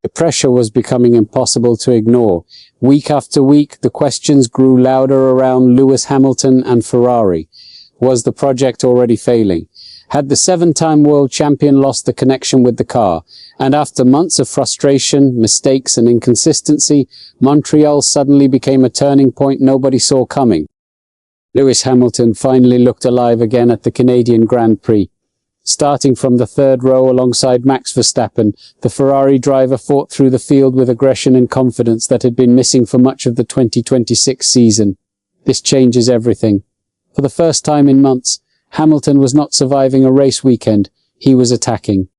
The pressure was becoming impossible to ignore. Week after week, the questions grew louder around Lewis Hamilton and Ferrari. Was the project already failing? Had the seven-time world champion lost the connection with the car? And after months of frustration, mistakes and inconsistency, Montreal suddenly became a turning point nobody saw coming. Lewis Hamilton finally looked alive again at the Canadian Grand Prix. Starting from the third row alongside Max Verstappen, the Ferrari driver fought through the field with aggression and confidence that had been missing for much of the 2026 season. This changes everything. For the first time in months, Hamilton was not surviving a race weekend, he was attacking.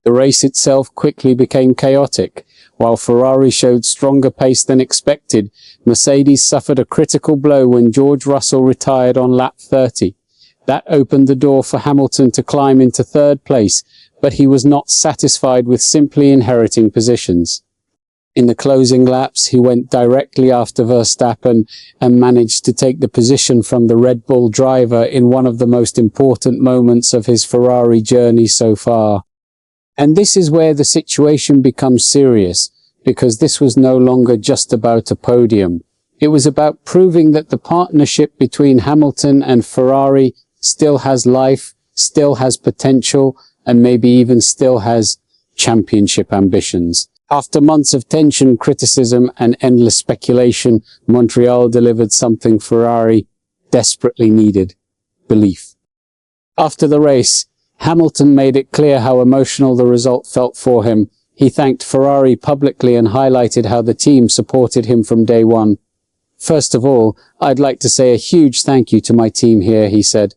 The race itself quickly became chaotic. While Ferrari showed stronger pace than expected, Mercedes suffered a critical blow when George Russell retired on lap 30. That opened the door for Hamilton to climb into third place, but he was not satisfied with simply inheriting positions. In the closing laps, he went directly after Verstappen and managed to take the position from the Red Bull driver in one of the most important moments of his Ferrari journey so far. And this is where the situation becomes serious, because this was no longer just about a podium. It was about proving that the partnership between Hamilton and Ferrari still has life, still has potential, and maybe even still has championship ambitions. After months of tension, criticism, and endless speculation, Montreal delivered something Ferrari desperately needed: belief. After the race, Hamilton made it clear how emotional the result felt for him. He thanked Ferrari publicly and highlighted how the team supported him from day one. "First of all, I'd like to say a huge thank you to my team here," he said.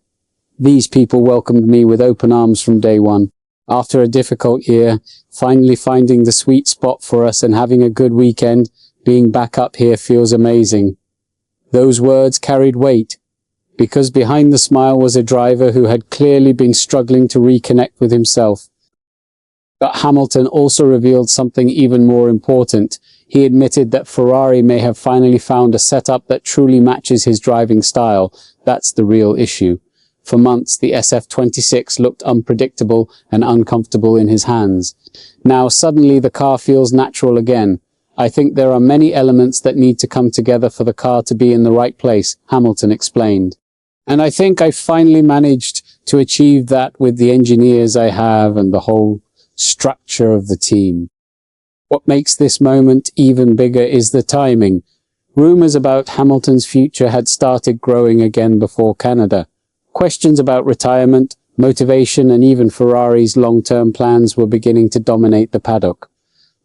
"These people welcomed me with open arms from day one. After a difficult year, finally finding the sweet spot for us and having a good weekend, being back up here feels amazing." Those words carried weight, because behind the smile was a driver who had clearly been struggling to reconnect with himself. But Hamilton also revealed something even more important. He admitted that Ferrari may have finally found a setup that truly matches his driving style. That's the real issue. For months, the SF26 looked unpredictable and uncomfortable in his hands. Now, suddenly, the car feels natural again. "I think there are many elements that need to come together for the car to be in the right place," Hamilton explained. "And I think I finally managed to achieve that with the engineers I have and the whole structure of the team." What makes this moment even bigger is the timing. Rumors about Hamilton's future had started growing again before Canada. Questions about retirement, motivation, and even Ferrari's long-term plans were beginning to dominate the paddock.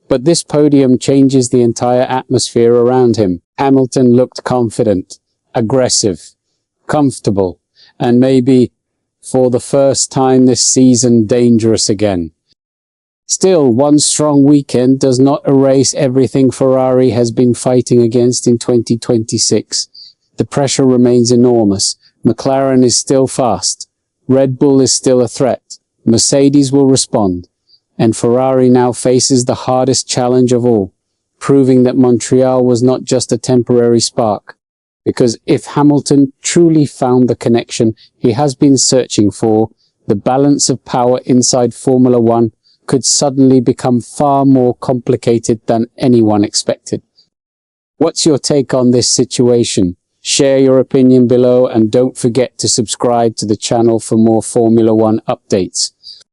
But this podium changes the entire atmosphere around him. Hamilton looked confident, aggressive, comfortable, and maybe, for the first time this season, dangerous again. Still, one strong weekend does not erase everything Ferrari has been fighting against in 2026. The pressure remains enormous. McLaren is still fast. Red Bull is still a threat. Mercedes will respond. And Ferrari now faces the hardest challenge of all, proving that Montreal was not just a temporary spark. Because if Hamilton truly found the connection he has been searching for, the balance of power inside Formula One could suddenly become far more complicated than anyone expected. What's your take on this situation? Share your opinion below and don't forget to subscribe to the channel for more Formula One updates.